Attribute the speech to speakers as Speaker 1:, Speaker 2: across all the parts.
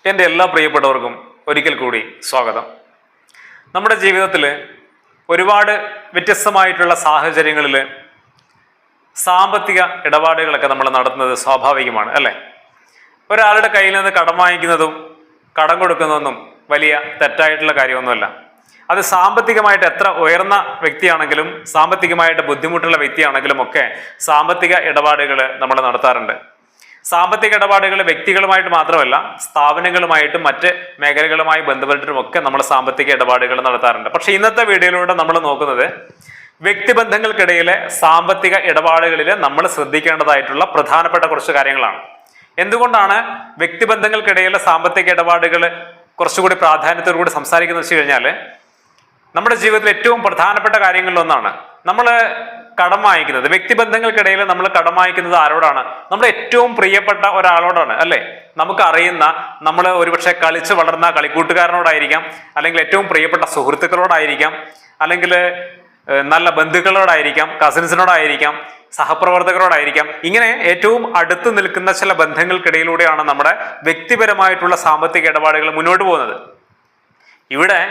Speaker 1: എൻ്റെ എല്ലാ പ്രിയപ്പെട്ടവർക്കും ഒരിക്കൽ കൂടി സ്വാഗതം. നമ്മുടെ ജീവിതത്തിൽ ഒരുപാട് വ്യത്യസ്തമായിട്ടുള്ള സാഹചര്യങ്ങളിൽ സാമ്പത്തിക ഇടപാടുകളൊക്കെ നമ്മൾ നടത്തുന്നത് സ്വാഭാവികമാണ് അല്ലേ? ഒരാളുടെ കയ്യിൽ നിന്ന് കടം വാങ്ങിക്കുന്നതും കടം കൊടുക്കുന്നതൊന്നും വലിയ തെറ്റായിട്ടുള്ള കാര്യമൊന്നുമല്ല. അത് സാമ്പത്തികമായിട്ട് എത്ര ഉയർന്ന വ്യക്തിയാണെങ്കിലും സാമ്പത്തികമായിട്ട് ബുദ്ധിമുട്ടുള്ള വ്യക്തിയാണെങ്കിലും ഒക്കെ സാമ്പത്തിക ഇടപാടുകൾ നമ്മൾ നടത്താറുണ്ട്. സാമ്പത്തിക ഇടപാടുകൾ വ്യക്തികളുമായിട്ട് മാത്രമല്ല, സ്ഥാപനങ്ങളുമായിട്ടും മറ്റ് മേഖലകളുമായി ബന്ധപ്പെട്ടിട്ടും ഒക്കെ നമ്മൾ സാമ്പത്തിക ഇടപാടുകൾ നടത്താറുണ്ട്. പക്ഷെ ഇന്നത്തെ വീഡിയോയിലൂടെ നമ്മൾ നോക്കുന്നത് വ്യക്തിബന്ധങ്ങൾക്കിടയിലെ സാമ്പത്തിക ഇടപാടുകളിൽ നമ്മൾ ശ്രദ്ധിക്കേണ്ടതായിട്ടുള്ള പ്രധാനപ്പെട്ട കുറച്ച് കാര്യങ്ങളാണ്. എന്തുകൊണ്ടാണ് വ്യക്തിബന്ധങ്ങൾക്കിടയിലെ സാമ്പത്തിക ഇടപാടുകൾ കുറച്ചുകൂടി പ്രാധാന്യത്തോടുകൂടി സംസാരിക്കുന്നത് വെച്ച് കഴിഞ്ഞാൽ, നമ്മുടെ ജീവിതത്തിൽ ഏറ്റവും പ്രധാനപ്പെട്ട കാര്യങ്ങളിലൊന്നാണ് നമ്മൾ കടം വാങ്ങിക്കുന്നത്. വ്യക്തിബന്ധങ്ങൾക്കിടയിൽ നമ്മൾ കടം വാങ്ങിക്കുന്നത് ആരോടാണ്? നമ്മുടെ ഏറ്റവും പ്രിയപ്പെട്ട ഒരാളോടാണ് അല്ലെ? നമുക്ക് അറിയുന്ന, നമ്മൾ ഒരുപക്ഷെ കളിച്ച് വളർന്ന കളിക്കൂട്ടുകാരനോടായിരിക്കാം, അല്ലെങ്കിൽ ഏറ്റവും പ്രിയപ്പെട്ട സുഹൃത്തുക്കളോടായിരിക്കാം, അല്ലെങ്കിൽ നല്ല ബന്ധുക്കളോടായിരിക്കാം, കസിൻസിനോടായിരിക്കാം, സഹപ്രവർത്തകരോടായിരിക്കാം. ഇങ്ങനെ ഏറ്റവും അടുത്ത് നിൽക്കുന്ന ചില ബന്ധങ്ങൾക്കിടയിലൂടെയാണ് നമ്മുടെ വ്യക്തിപരമായിട്ടുള്ള സാമ്പത്തിക ഇടപാടുകൾ മുന്നോട്ട് പോകുന്നത്. ഇവിടെ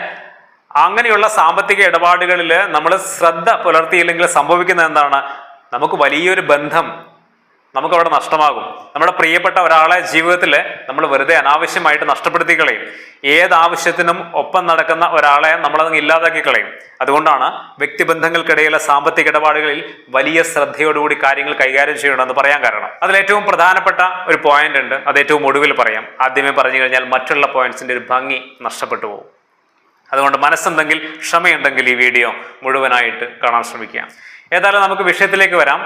Speaker 1: അങ്ങനെയുള്ള സാമ്പത്തിക ഇടപാടുകളിൽ നമ്മൾ ശ്രദ്ധ പുലർത്തിയില്ലെങ്കിൽ സംഭവിക്കുന്നത് എന്താണ്? നമുക്ക് വലിയൊരു ബന്ധം നമുക്കവിടെ നഷ്ടമാകും. നമ്മുടെ പ്രിയപ്പെട്ട ഒരാളെ ജീവിതത്തിൽ നമ്മൾ വെറുതെ അനാവശ്യമായിട്ട് നഷ്ടപ്പെടുത്തി കളയും. ഏതാവശ്യത്തിനും ഒപ്പം നടക്കുന്ന ഒരാളെ നമ്മളതങ്ങ് ഇല്ലാതാക്കി കളയും. അതുകൊണ്ടാണ് വ്യക്തിബന്ധങ്ങൾക്കിടയിലെ സാമ്പത്തിക ഇടപാടുകളിൽ വലിയ ശ്രദ്ധയോടുകൂടി കാര്യങ്ങൾ കൈകാര്യം ചെയ്യണമെന്ന് പറയാൻ കാരണം. അതിലേറ്റവും പ്രധാനപ്പെട്ട ഒരു പോയിന്റ് ഉണ്ട്, അത് ഏറ്റവും ഒടുവിൽ പറയാം. ആദ്യമേ പറഞ്ഞു കഴിഞ്ഞാൽ മറ്റുള്ള പോയിന്റ്സിന്റെ ഒരു ഭംഗി നഷ്ടപ്പെട്ടു പോകും. അതുകൊണ്ട് മനസ്സുണ്ടെങ്കിൽ, ക്ഷമയുണ്ടെങ്കിൽ ഈ വീഡിയോ മുഴുവനായിട്ട് കാണാൻ ശ്രമിക്കുക. ഏതായാലും നമുക്ക് വിഷയത്തിലേക്ക് വരാം.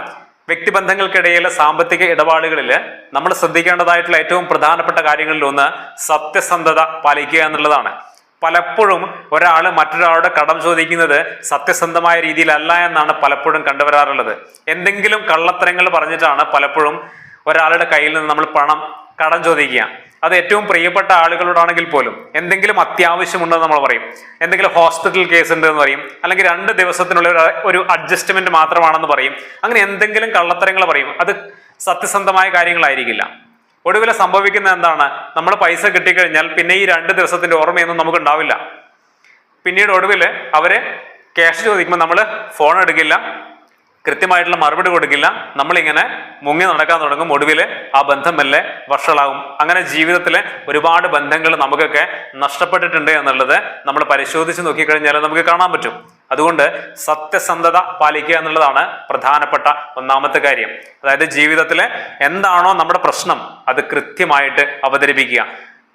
Speaker 1: വ്യക്തിബന്ധങ്ങൾക്കിടയിലെ സാമ്പത്തിക ഇടപാടുകളിൽ നമ്മൾ ശ്രദ്ധിക്കേണ്ടതായിട്ടുള്ള ഏറ്റവും പ്രധാനപ്പെട്ട കാര്യങ്ങളിൽ ഒന്ന് സത്യസന്ധത പാലിക്കുക എന്നുള്ളതാണ്. പലപ്പോഴും ഒരാൾ മറ്റൊരാളുടെ കടം ചോദിക്കുന്നത് സത്യസന്ധമായ രീതിയിലല്ല എന്നാണ് പലപ്പോഴും കണ്ടുവരാറുള്ളത്. എന്തെങ്കിലും കള്ളത്തരങ്ങൾ പറഞ്ഞിട്ടാണ് പലപ്പോഴും ഒരാളുടെ കയ്യിൽ നിന്ന് നമ്മൾ പണം കടം ചോദിക്കുക. അത് ഏറ്റവും പ്രിയപ്പെട്ട ആളുകളോടാണെങ്കിൽ പോലും എന്തെങ്കിലും അത്യാവശ്യമുണ്ടെന്ന് നമ്മൾ പറയും, എന്തെങ്കിലും ഹോസ്പിറ്റൽ കേസ് ഉണ്ട് എന്ന് പറയും, അല്ലെങ്കിൽ 2 ദിവസത്തിനുള്ള ഒരു അഡ്ജസ്റ്റ്മെന്റ് മാത്രമാണെന്ന് പറയും. അങ്ങനെ എന്തെങ്കിലും കള്ളത്തരങ്ങൾ പറയും. അത് സത്യസന്ധമായ കാര്യങ്ങളായിരിക്കില്ല. ഒടുവിൽ സംഭവിക്കുന്നത് എന്താണ്? നമ്മൾ പൈസ കിട്ടിക്കഴിഞ്ഞാൽ പിന്നെ ഈ 2 ദിവസത്തിന്റെ ഓർമ്മയൊന്നും നമുക്ക് ഉണ്ടാവില്ല. പിന്നീട് ഒടുവിൽ അവര് ക്യാഷ് ചോദിക്കുമ്പോൾ നമ്മൾ ഫോൺ എടുക്കില്ല, കൃത്യമായിട്ടുള്ള മറുപടി കൊടുക്കില്ല. നമ്മളിങ്ങനെ മുങ്ങി നടക്കാൻ തുടങ്ങും. ഒടുവിൽ ആ ബന്ധം മെല്ലെ വഷളാകും. അങ്ങനെ ജീവിതത്തിലെ ഒരുപാട് ബന്ധങ്ങൾ നമുക്കൊക്കെ നഷ്ടപ്പെട്ടിട്ടുണ്ട് എന്നുള്ളത് നമ്മൾ പരിശോധിച്ച് നോക്കിക്കഴിഞ്ഞാൽ നമുക്ക് കാണാൻ പറ്റും. അതുകൊണ്ട് സത്യസന്ധത പാലിക്കുക എന്നുള്ളതാണ് പ്രധാനപ്പെട്ട ഒന്നാമത്തെ കാര്യം. അതായത് ജീവിതത്തിലെ എന്താണോ നമ്മുടെ പ്രശ്നം അത് കൃത്യമായിട്ട് അവതരിപ്പിക്കുക.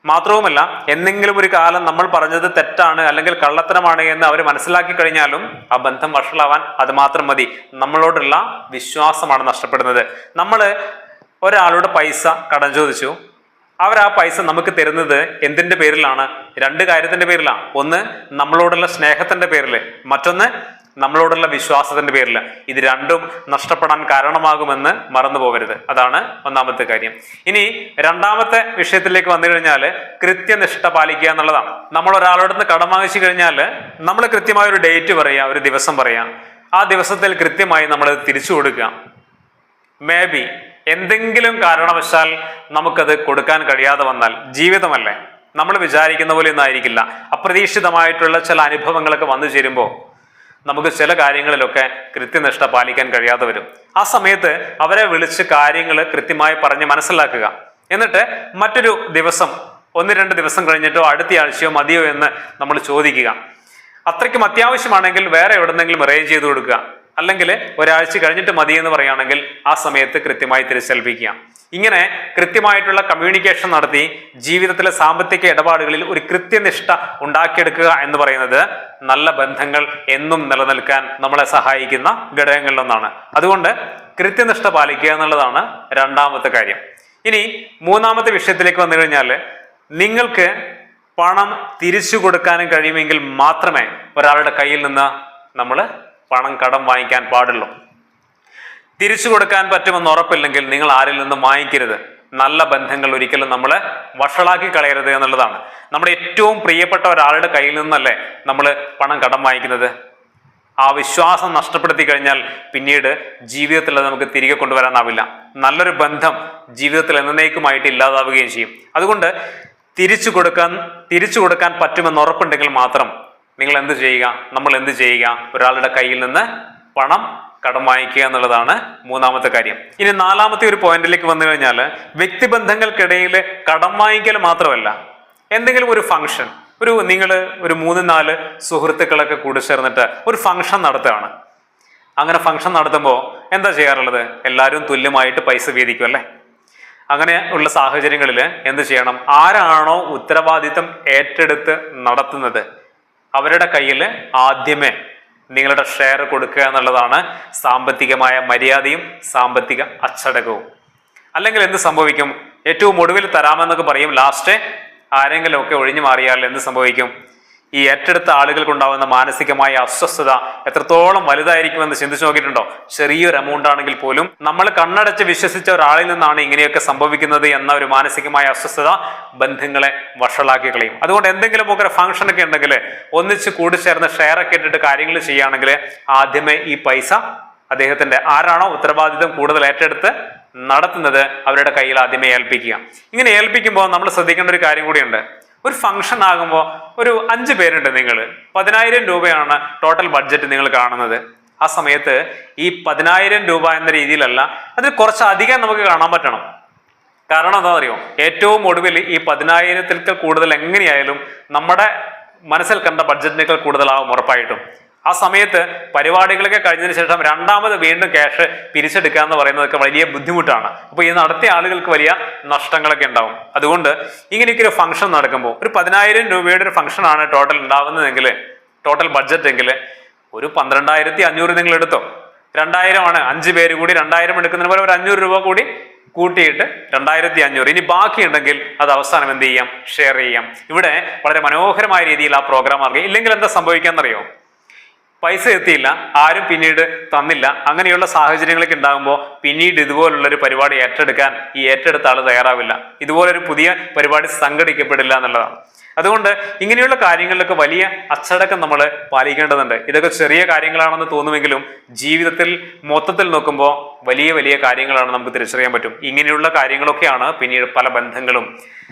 Speaker 1: മാത്രവുമല്ല, എന്തെങ്കിലും ഒരു കാലം നമ്മൾ പറഞ്ഞത് തെറ്റാണ് അല്ലെങ്കിൽ കള്ളത്തരമാണ് എന്ന് അവർ മനസ്സിലാക്കി കഴിഞ്ഞാലും ആ ബന്ധം വഷളാവാൻ അത് മാത്രം മതി. നമ്മളോടുള്ള വിശ്വാസമാണ് നഷ്ടപ്പെടുന്നത്. നമ്മൾ ഒരാളോട് പൈസ കടം ചോദിച്ചു, അവർ ആ പൈസ നമുക്ക് തരുന്നത് എന്തിന്റെ പേരിലാണ്? 2 കാര്യത്തിന്റെ പേരിലാണ്. ഒന്ന് നമ്മളോടുള്ള സ്നേഹത്തിന്റെ പേരിൽ, മറ്റൊന്ന് നമ്മളോടുള്ള വിശ്വാസത്തിന്റെ പേരിൽ. ഇത് രണ്ടും നഷ്ടപ്പെടാൻ കാരണമാകുമെന്ന് മറന്നു പോകരുത്. അതാണ് ഒന്നാമത്തെ കാര്യം. ഇനി രണ്ടാമത്തെ വിഷയത്തിലേക്ക് വന്നു കഴിഞ്ഞാൽ കൃത്യനിഷ്ഠ പാലിക്കുക എന്നുള്ളതാണ്. നമ്മൾ ഒരാളോട് നിന്ന് കടം വാങ്ങിച്ചു കഴിഞ്ഞാൽ നമ്മൾ കൃത്യമായ ഒരു ഡേറ്റ് പറയാം, ഒരു ദിവസം പറയാം. ആ ദിവസത്തിൽ കൃത്യമായി നമ്മൾ തിരിച്ചു കൊടുക്കുക. മേ ബി എന്തെങ്കിലും കാരണവശാൽ നമുക്കത് കൊടുക്കാൻ കഴിയാതെ വന്നാൽ, ജീവിതമല്ലേ, നമ്മൾ വിചാരിക്കുന്ന പോലെ ഒന്നും ആയിരിക്കില്ല. അപ്രതീക്ഷിതമായിട്ടുള്ള ചില അനുഭവങ്ങളൊക്കെ വന്നു ചേരുമ്പോൾ നമുക്ക് ചില കാര്യങ്ങളിലൊക്കെ കൃത്യനിഷ്ഠ പാലിക്കാൻ കഴിയാതെ വരും. ആ സമയത്ത് അവരെ വിളിച്ച് കാര്യങ്ങൾ കൃത്യമായി പറഞ്ഞ് മനസ്സിലാക്കുക. എന്നിട്ട് മറ്റൊരു ദിവസം, 1-2 ദിവസം കഴിഞ്ഞിട്ടോ അടുത്ത ആഴ്ചയോ മതിയോ എന്ന് നമ്മൾ ചോദിക്കുക. അത്രയ്ക്കും അത്യാവശ്യമാണെങ്കിൽ വേറെ എവിടെന്നെങ്കിലും അറേഞ്ച് ചെയ്ത് കൊടുക്കുക. അല്ലെങ്കിൽ ഒരാഴ്ച കഴിഞ്ഞിട്ട് മതി എന്ന് പറയുകയാണെങ്കിൽ ആ സമയത്ത് കൃത്യമായി തിരിച്ചേൽപ്പിക്കുക. ഇങ്ങനെ കൃത്യമായിട്ടുള്ള കമ്മ്യൂണിക്കേഷൻ നടത്തി ജീവിതത്തിലെ സാമ്പത്തിക ഇടപാടുകളിൽ ഒരു കൃത്യനിഷ്ഠ ഉണ്ടാക്കിയെടുക്കുക എന്ന് പറയുന്നത് നല്ല ബന്ധങ്ങൾ എന്നും നിലനിൽക്കാൻ നമ്മളെ സഹായിക്കുന്ന ഘടകങ്ങളിലൊന്നാണ്. അതുകൊണ്ട് കൃത്യനിഷ്ഠ പാലിക്കുക എന്നുള്ളതാണ് രണ്ടാമത്തെ കാര്യം. ഇനി മൂന്നാമത്തെ വിഷയത്തിലേക്ക് വന്നു കഴിഞ്ഞാൽ, നിങ്ങൾക്ക് പണം തിരിച്ചു കൊടുക്കാനും കഴിയുമെങ്കിൽ മാത്രമേ ഒരാളുടെ കയ്യിൽ നിന്ന് നമ്മൾ പണം കടം വാങ്ങിക്കാൻ പാടുള്ളൂ. തിരിച്ചു കൊടുക്കാൻ പറ്റുമെന്ന് ഉറപ്പില്ലെങ്കിൽ നിങ്ങൾ ആരിൽ നിന്നും വാങ്ങിക്കരുത്. നല്ല ബന്ധങ്ങൾ ഒരിക്കലും നമ്മൾ വഷളാക്കി കളയരുത് എന്നുള്ളതാണ്. നമ്മുടെ ഏറ്റവും പ്രിയപ്പെട്ട ഒരാളുടെ കയ്യിൽ നിന്നല്ലേ നമ്മൾ പണം കടം വാങ്ങിക്കുന്നത്. ആ വിശ്വാസം നഷ്ടപ്പെടുത്തി കഴിഞ്ഞാൽ പിന്നീട് ജീവിതത്തിൽ അത് നമുക്ക് തിരികെ കൊണ്ടുവരാനാവില്ല. നല്ലൊരു ബന്ധം ജീവിതത്തിൽ എന്നേക്കുമായിട്ട് ഇല്ലാതാവുകയും ചെയ്യും. അതുകൊണ്ട് തിരിച്ചു കൊടുക്കാൻ പറ്റുമെന്ന് ഉറപ്പുണ്ടെങ്കിൽ മാത്രം നിങ്ങൾ എന്ത് ചെയ്യുക, നമ്മൾ എന്ത് ചെയ്യുക, ഒരാളുടെ കയ്യിൽ നിന്ന് പണം കടം വാങ്ങിക്കുക എന്നുള്ളതാണ് മൂന്നാമത്തെ കാര്യം. ഇനി നാലാമത്തെ ഒരു പോയിന്റിലേക്ക് വന്നു കഴിഞ്ഞാൽ, വ്യക്തിബന്ധങ്ങൾക്കിടയിൽ കടം വാങ്ങിക്കൽ മാത്രമല്ല, എന്തെങ്കിലും ഒരു ഫംഗ്ഷൻ, നിങ്ങൾ ഒരു 3-4 സുഹൃത്തുക്കളൊക്കെ കൂടി ചേർന്നിട്ട് ഒരു ഫംഗ്ഷൻ നടത്തുകയാണ്. അങ്ങനെ ഫംഗ്ഷൻ നടത്തുമ്പോൾ എന്താ ചെയ്യാറുള്ളത്? എല്ലാവരും തുല്യമായിട്ട് പൈസ വീതിക്കും അല്ലേ? അങ്ങനെ ഉള്ള സാഹചര്യങ്ങളിൽ എന്ത് ചെയ്യണം? ആരാണോ ഉത്തരവാദിത്തം ഏറ്റെടുത്ത് നടത്തുന്നത് അവരുടെ കയ്യിൽ ആദ്യമേ നിങ്ങളുടെ ഷെയർ കൊടുക്കുക എന്നുള്ളതാണ് സാമ്പത്തികമായ മര്യാദയും സാമ്പത്തിക അച്ചടക്കവും. അല്ലെങ്കിൽ എന്ത് സംഭവിക്കും? ഏറ്റവും ഒടുവിൽ തരാമെന്നൊക്കെ പറയും, ലാസ്റ്റ് ആരെങ്കിലും ഒക്കെ ഒഴിഞ്ഞു മാറിയാൽ എന്ത് സംഭവിക്കും? ഈ ഏറ്റെടുത്ത ആളുകൾക്കുണ്ടാകുന്ന മാനസികമായ അസ്വസ്ഥത എത്രത്തോളം വലുതായിരിക്കുമെന്ന് ചിന്തിച്ചു നോക്കിയിട്ടുണ്ടോ? ചെറിയൊരു എമൗണ്ട് ആണെങ്കിൽ പോലും നമ്മൾ കണ്ണടച്ച് വിശ്വസിച്ച ഒരാളിൽ നിന്നാണ് ഇങ്ങനെയൊക്കെ സംഭവിക്കുന്നത് എന്ന ഒരു മാനസികമായ അസ്വസ്ഥത ബന്ധങ്ങളെ വഷളാക്കി കളയും. അതുകൊണ്ട് എന്തെങ്കിലുമൊക്കെ ഒരു ഫംഗ്ഷൻ ഒക്കെ ഉണ്ടെങ്കിൽ ഒന്നിച്ച് കൂടിച്ചേർന്ന് ഷെയർ ഒക്കെ ഇട്ടിട്ട് കാര്യങ്ങൾ ചെയ്യുകയാണെങ്കിൽ ആദ്യമേ ഈ പൈസ അദ്ദേഹത്തിന്റെ ആരാണോ ഉത്തരവാദിത്വം കൂടുതൽ ഏറ്റെടുത്ത് നടത്തുന്നത് അവരുടെ കയ്യിൽ ആദ്യമേ ഏൽപ്പിക്കുക. ഇങ്ങനെ ഏൽപ്പിക്കുമ്പോൾ നമ്മൾ ശ്രദ്ധിക്കേണ്ട ഒരു കാര്യം കൂടിയുണ്ട്. ഒരു ഫംഗ്ഷൻ ആകുമ്പോൾ ഒരു 5 പേരുണ്ട്, നിങ്ങൾ 10,000 രൂപയാണ് ടോട്ടൽ ബഡ്ജറ്റ് നിങ്ങൾ കാണുന്നത്. ആ സമയത്ത് ഈ 10,000 രൂപ എന്ന രീതിയിലല്ല, അതിൽ കുറച്ചധികം നമുക്ക് കാണാൻ പറ്റണം. കാരണം എന്താണെന്ന് അറിയോ? ഏറ്റവും ഒടുവിൽ ഈ 10,000-ൽ കൂടുതൽ എങ്ങനെയായാലും നമ്മുടെ മനസ്സിൽ കണ്ട ബഡ്ജറ്റിനേക്കാൾ കൂടുതലാവും ഉറപ്പായിട്ടും. ആ സമയത്ത് പരിപാടികളൊക്കെ കഴിഞ്ഞതിന് ശേഷം രണ്ടാമത് വീണ്ടും ക്യാഷ് പിരിച്ചെടുക്കുക എന്ന് പറയുന്നതൊക്കെ വലിയ ബുദ്ധിമുട്ടാണ്. അപ്പോൾ ഈ നടത്തിയ ആളുകൾക്ക് വലിയ നഷ്ടങ്ങളൊക്കെ ഉണ്ടാവും. അതുകൊണ്ട് ഇങ്ങനെയൊക്കെ ഒരു ഫംഗ്ഷൻ നടക്കുമ്പോൾ ഒരു 10,000 രൂപയുടെ ഒരു ഫംഗ്ഷനാണ് ടോട്ടൽ ഉണ്ടാവുന്നതെങ്കിൽ, ടോട്ടൽ ബഡ്ജറ്റ് എങ്കിൽ ഒരു 12,500 നിങ്ങൾ എടുത്തോ. 2,000 ആണ്, 5 പേര് കൂടി 2,000 എടുക്കുന്നതിന് പോലെ ഒരു 500 രൂപ കൂടി കൂട്ടിയിട്ട് 2,500. ഇനി ബാക്കിയുണ്ടെങ്കിൽ അത് അവസാനം എന്ത് ചെയ്യാം? ഷെയർ ചെയ്യാം. ഇവിടെ വളരെ മനോഹരമായ രീതിയിൽ ആ പ്രോഗ്രാം ആകുക. ഇല്ലെങ്കിൽ എന്താ സംഭവിക്കാന്നറിയോ? പൈസ എത്തിയില്ല, ആരും പിന്നീട് തന്നില്ല. അങ്ങനെയുള്ള സാഹചര്യങ്ങളൊക്കെ ഉണ്ടാകുമ്പോൾ പിന്നീട് ഇതുപോലുള്ളൊരു പരിപാടി ഏറ്റെടുക്കാൻ ഈ ഏറ്റെടുത്ത ആൾ തയ്യാറാവില്ല. ഇതുപോലൊരു പുതിയ പരിപാടി സംഘടിക്കപ്പെടില്ല എന്നുള്ളതാണ്. അതുകൊണ്ട് ഇങ്ങനെയുള്ള കാര്യങ്ങളിലൊക്കെ വലിയ അച്ചടക്കം നമ്മൾ പാലിക്കേണ്ടതുണ്ട്. ഇതൊക്കെ ചെറിയ കാര്യങ്ങളാണെന്ന് തോന്നുമെങ്കിലും ജീവിതത്തിൽ മൊത്തത്തിൽ നോക്കുമ്പോൾ വലിയ വലിയ കാര്യങ്ങളാണ് നമുക്ക് തിരിച്ചറിയാൻ പറ്റും. ഇങ്ങനെയുള്ള കാര്യങ്ങളൊക്കെയാണ് പിന്നീട് പല ബന്ധങ്ങളും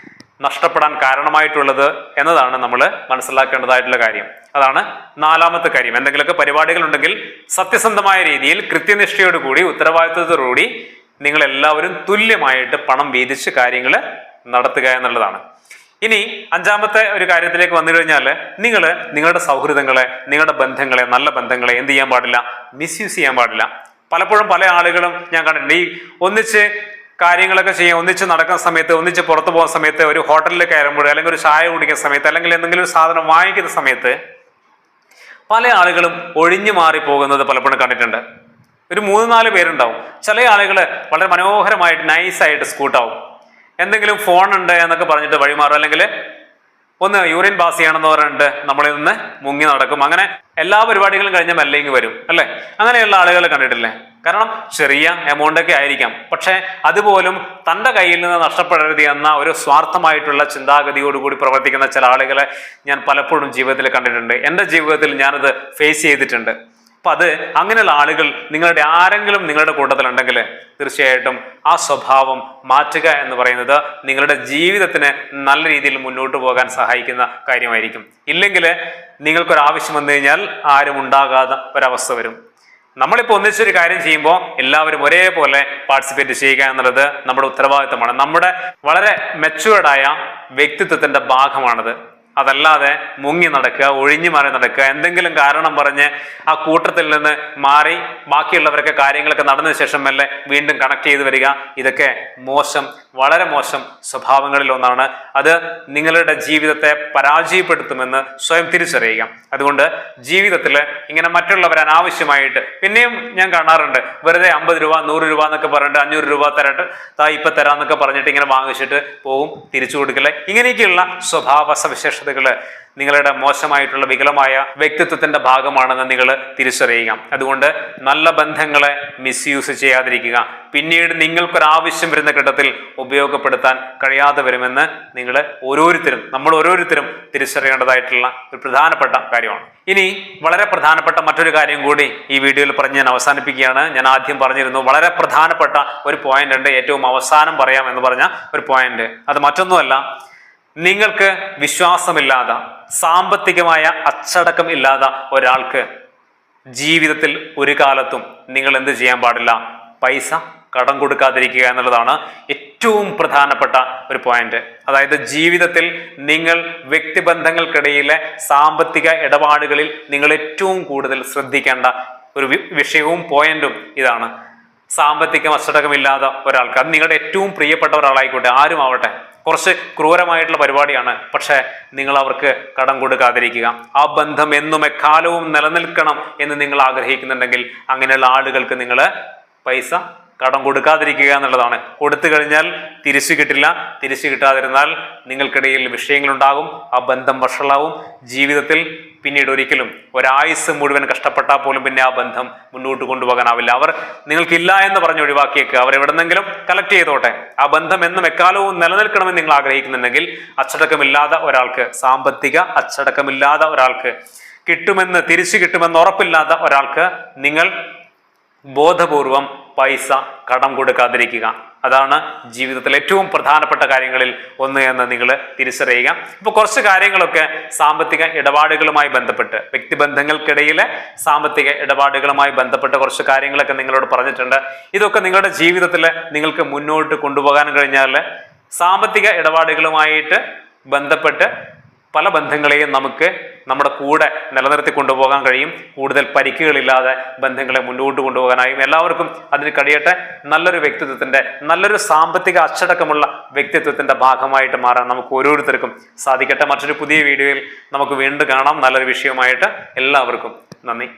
Speaker 1: നഷ്ടപ്പെടാൻ കാരണമായിട്ടുള്ളത് എന്നതാണ് നമ്മൾ മനസ്സിലാക്കേണ്ടതായിട്ടുള്ള കാര്യം. അതാണ് നാലാമത്തെ കാര്യം. എന്തെങ്കിലുമൊക്കെ പരിപാടികൾ ഉണ്ടെങ്കിൽ സത്യസന്ധമായ രീതിയിൽ കൃത്യനിഷ്ഠയോടുകൂടി ഉത്തരവാദിത്വത്തോടുകൂടി നിങ്ങൾ എല്ലാവരും തുല്യമായിട്ട് പണം വീതിച്ച് കാര്യങ്ങൾ നടത്തുക എന്നുള്ളതാണ്. ഇനി അഞ്ചാമത്തെ ഒരു കാര്യത്തിലേക്ക് വന്നു കഴിഞ്ഞാൽ, നിങ്ങളുടെ സൗഹൃദങ്ങളെ, നിങ്ങളുടെ ബന്ധങ്ങളെ, നല്ല ബന്ധങ്ങളെ എന്ത് ചെയ്യാൻ പാടില്ല? മിസ്യൂസ് ചെയ്യാൻ പാടില്ല. പലപ്പോഴും പല ആളുകളും ഞാൻ കണ്ടിട്ടുണ്ട്, ഈ ഒന്നിച്ച് കാര്യങ്ങളൊക്കെ ചെയ്യാൻ, ഒന്നിച്ച് നടക്കുന്ന സമയത്ത്, ഒന്നിച്ച് പുറത്തു പോകുന്ന സമയത്ത്, ഒരു ഹോട്ടലിൽ കയറുമ്പോൾ, അല്ലെങ്കിൽ ഒരു ചായ കുടിക്കുന്ന സമയത്ത്, അല്ലെങ്കിൽ എന്തെങ്കിലും ഒരു സാധനം വാങ്ങിക്കുന്ന സമയത്ത് പല ആളുകളും ഒഴിഞ്ഞു മാറി പോകുന്നത് പലപ്പോഴും കണ്ടിട്ടുണ്ട്. ഒരു 3-4 പേരുണ്ടാവും. ചില ആളുകൾ വളരെ മനോഹരമായിട്ട് നൈസായിട്ട് സ്കൂട്ടാവും. എന്തെങ്കിലും ഫോൺ ഉണ്ട് എന്നൊക്കെ പറഞ്ഞിട്ട് വഴിമാറും, അല്ലെങ്കിൽ ഒന്ന് യൂറിൻ പാസ് ചെയ്യണമെന്ന് പറഞ്ഞിട്ട് നമ്മളിൽ നിന്ന് മുങ്ങി നടക്കും. അങ്ങനെ എല്ലാ പരിപാടികളും കഴിഞ്ഞ മെല്ലിങ് വരും അല്ലേ? അങ്ങനെയുള്ള ആളുകൾ കണ്ടിട്ടില്ലേ? കാരണം ചെറിയ എമൗണ്ട് ഒക്കെ ആയിരിക്കാം, പക്ഷെ അതുപോലും തൻ്റെ കയ്യിൽ നിന്ന് നഷ്ടപ്പെടരുത് എന്ന ഒരു സ്വാർത്ഥമായിട്ടുള്ള ചിന്താഗതിയോടുകൂടി പ്രവർത്തിക്കുന്ന ചില ആളുകളെ ഞാൻ പലപ്പോഴും ജീവിതത്തിൽ കണ്ടിട്ടുണ്ട്. എൻ്റെ ജീവിതത്തിൽ ഞാനത് ഫേസ് ചെയ്തിട്ടുണ്ട്. അപ്പൊ അത് അങ്ങനെയുള്ള ആളുകൾ നിങ്ങളുടെ കൂട്ടത്തിലുണ്ടെങ്കിൽ തീർച്ചയായിട്ടും ആ സ്വഭാവം മാറ്റുക എന്ന് പറയുന്നത് നിങ്ങളുടെ ജീവിതത്തിന് നല്ല രീതിയിൽ മുന്നോട്ട് പോകാൻ സഹായിക്കുന്ന കാര്യമായിരിക്കും. ഇല്ലെങ്കിൽ നിങ്ങൾക്കൊരാവശ്യം വന്നു കഴിഞ്ഞാൽ ആരും ഉണ്ടാകാത്ത ഒരവസ്ഥ വരും. നമ്മളിപ്പോൾ ഒന്നിച്ചൊരു കാര്യം ചെയ്യുമ്പോൾ എല്ലാവരും ഒരേപോലെ പാർട്ടിസിപ്പേറ്റ് ചെയ്യുക എന്നുള്ളത് നമ്മുടെ ഉത്തരവാദിത്തമാണ്. നമ്മുടെ വളരെ മെച്യൂർഡായ വ്യക്തിത്വത്തിന്റെ ഭാഗമാണത്. അതല്ലാതെ മുങ്ങി നടക്കുക, ഒഴിഞ്ഞു മാറി നടക്കുക, എന്തെങ്കിലും കാരണം പറഞ്ഞ് ആ കൂട്ടത്തിൽ നിന്ന് മാറി ബാക്കിയുള്ളവരൊക്കെ കാര്യങ്ങളൊക്കെ നടന്നതിന് ശേഷം മെല്ലെ വീണ്ടും കണക്ട് ചെയ്ത് വരിക, ഇതൊക്കെ മോശം, വളരെ മോശം സ്വഭാവങ്ങളിൽ ഒന്നാണ്. അത് നിങ്ങളുടെ ജീവിതത്തെ പരാജയപ്പെടുത്തുമെന്ന് സ്വയം തിരിച്ചറിയുക. അതുകൊണ്ട് ജീവിതത്തിൽ ഇങ്ങനെ മറ്റുള്ളവർ അനാവശ്യമായിട്ട്, പിന്നെയും ഞാൻ കാണാറുണ്ട്, വെറുതെ 50 രൂപ 100 രൂപ എന്നൊക്കെ പറഞ്ഞിട്ട് 500 രൂപ തരട്ടെ, ഇപ്പം തരാന്നൊക്കെ പറഞ്ഞിട്ട് ഇങ്ങനെ വാങ്ങിച്ചിട്ട് പോവും, തിരിച്ചു കൊടുക്കില്ല. ഇങ്ങനെയൊക്കെയുള്ള സ്വഭാവ സവിശേഷതകൾ നിങ്ങളുടെ മോശമായിട്ടുള്ള വികലമായ വ്യക്തിത്വത്തിന്റെ ഭാഗമാണെന്ന് നിങ്ങൾ തിരിച്ചറിയുക. അതുകൊണ്ട് നല്ല ബന്ധങ്ങളെ മിസ്യൂസ് ചെയ്യാതിരിക്കുക. പിന്നീട് നിങ്ങൾക്കൊരാവശ്യം വരുന്ന ഘട്ടത്തിൽ ഉപയോഗപ്പെടുത്താൻ കഴിയാതെ വരുമെന്ന് നമ്മൾ ഓരോരുത്തരും തിരിച്ചറിയേണ്ടതായിട്ടുള്ള ഒരു പ്രധാനപ്പെട്ട കാര്യമാണ്. ഇനി വളരെ പ്രധാനപ്പെട്ട മറ്റൊരു കാര്യം കൂടി ഈ വീഡിയോയിൽ പറഞ്ഞ് ഞാൻ അവസാനിപ്പിക്കുകയാണ്. ഞാൻ ആദ്യം പറഞ്ഞിരുന്നു വളരെ പ്രധാനപ്പെട്ട ഒരു പോയിന്റ് ഉണ്ട്, ഏറ്റവും അവസാനം പറയാം എന്ന് പറഞ്ഞ ഒരു പോയിന്റ്. അത് മറ്റൊന്നുമല്ല, നിങ്ങൾക്ക് വിശ്വാസമില്ലാതെ, സാമ്പത്തികമായ അച്ചടക്കം ഇല്ലാതെ ഒരാൾക്ക് ജീവിതത്തിൽ ഒരു കാലത്തും നിങ്ങൾ എന്ത് ചെയ്യാൻ പാടില്ല? പൈസ കടം കൊടുക്കാതിരിക്കുക എന്നുള്ളതാണ് ഏറ്റവും പ്രധാനപ്പെട്ട ഒരു പോയിന്റ്. അതായത് ജീവിതത്തിൽ നിങ്ങൾ വ്യക്തിബന്ധങ്ങൾക്കിടയിലെ സാമ്പത്തിക ഇടപാടുകളിൽ നിങ്ങൾ ഏറ്റവും കൂടുതൽ ശ്രദ്ധിക്കേണ്ട ഒരു വിഷയവും പോയിന്റും ഇതാണ്. സാമ്പത്തിക അച്ചടക്കമില്ലാതെ ഒരാൾക്ക്, അത് നിങ്ങളുടെ ഏറ്റവും പ്രിയപ്പെട്ട ഒരാളായിക്കോട്ടെ, ആരും ആവട്ടെ, കുറച്ച് ക്രൂരമായിട്ടുള്ള പരിപാടിയാണ്, പക്ഷെ നിങ്ങൾ അവർക്ക് കടം കൊടുക്കാതിരിക്കുക. ആ ബന്ധം എന്നും എക്കാലവും നിലനിൽക്കണം എന്ന് നിങ്ങൾ ആഗ്രഹിക്കുന്നുണ്ടെങ്കിൽ അങ്ങനെയുള്ള ആളുകൾക്ക് നിങ്ങൾ പൈസ കടം കൊടുക്കാതിരിക്കുക എന്നുള്ളതാണ്. കൊടുത്തു കഴിഞ്ഞാൽ തിരിച്ചു കിട്ടില്ല, തിരിച്ചു കിട്ടാതിരുന്നാൽ നിങ്ങൾക്കിടയിൽ വിഷയങ്ങളുണ്ടാകും, ആ ബന്ധം വഷളാവും. ജീവിതത്തിൽ പിന്നീട് ഒരിക്കലും ഒരായുസ് മുഴുവൻ കഷ്ടപ്പെട്ടാൽ പോലും പിന്നെ ആ ബന്ധം മുന്നോട്ട് കൊണ്ടുപോകാനാവില്ല. അവർ നിങ്ങൾക്കില്ല എന്ന് പറഞ്ഞ് ഒഴിവാക്കിയേക്കുക, അവർ എവിടെന്നെങ്കിലും കളക്ട് ചെയ്തോട്ടെ. ആ ബന്ധം എന്നും എക്കാലവും നിലനിൽക്കണമെന്ന് നിങ്ങൾ ആഗ്രഹിക്കുന്നുണ്ടെങ്കിൽ അച്ചടക്കമില്ലാതെ ഒരാൾക്ക്, സാമ്പത്തിക അച്ചടക്കമില്ലാതെ ഒരാൾക്ക്, കിട്ടുമെന്ന് തിരിച്ചു കിട്ടുമെന്ന് ഉറപ്പില്ലാത്ത ഒരാൾക്ക് നിങ്ങൾ ബോധപൂർവം പൈസ കടം കൊടുക്കാതിരിക്കുക. അതാണ് ജീവിതത്തിലെ ഏറ്റവും പ്രധാനപ്പെട്ട കാര്യങ്ങളിൽ ഒന്ന് എന്ന് നിങ്ങൾ തിരിച്ചറിയുക. ഇപ്പൊ കുറച്ച് കാര്യങ്ങളൊക്കെ സാമ്പത്തിക ഇടപാടുകളുമായി ബന്ധപ്പെട്ട്, വ്യക്തിബന്ധങ്ങൾക്കിടയിലെ സാമ്പത്തിക ഇടപാടുകളുമായി ബന്ധപ്പെട്ട കുറച്ച് കാര്യങ്ങളൊക്കെ നിങ്ങളോട് പറഞ്ഞിട്ടുണ്ട്. ഇതൊക്കെ നിങ്ങളുടെ ജീവിതത്തിൽ നിങ്ങൾക്ക് മുന്നോട്ട് കൊണ്ടുപോകാൻ കഴിഞ്ഞാൽ സാമ്പത്തിക ഇടപാടുകളുമായിട്ട് ബന്ധപ്പെട്ട് പല ബന്ധങ്ങളെയും നമുക്ക് നമ്മുടെ കൂടെ നിലനിർത്തി കൊണ്ടുപോകാൻ കഴിയും. കൂടുതൽ പരിക്കുകളില്ലാതെ ബന്ധങ്ങളെ മുന്നോട്ട് കൊണ്ടുപോകാനായും എല്ലാവർക്കും അതിന് കഴിയട്ടെ. നല്ലൊരു വ്യക്തിത്വത്തിന്റെ, നല്ലൊരു സാമ്പത്തിക അച്ചടക്കമുള്ള വ്യക്തിത്വത്തിന്റെ ഭാഗമായിട്ട് മാറാൻ നമുക്ക് ഓരോരുത്തർക്കും സാധിക്കട്ടെ. മറ്റൊരു പുതിയ വീഡിയോയിൽ നമുക്ക് വീണ്ടും കാണാം നല്ലൊരു വിഷയവുമായിട്ട്. എല്ലാവർക്കും നന്ദി.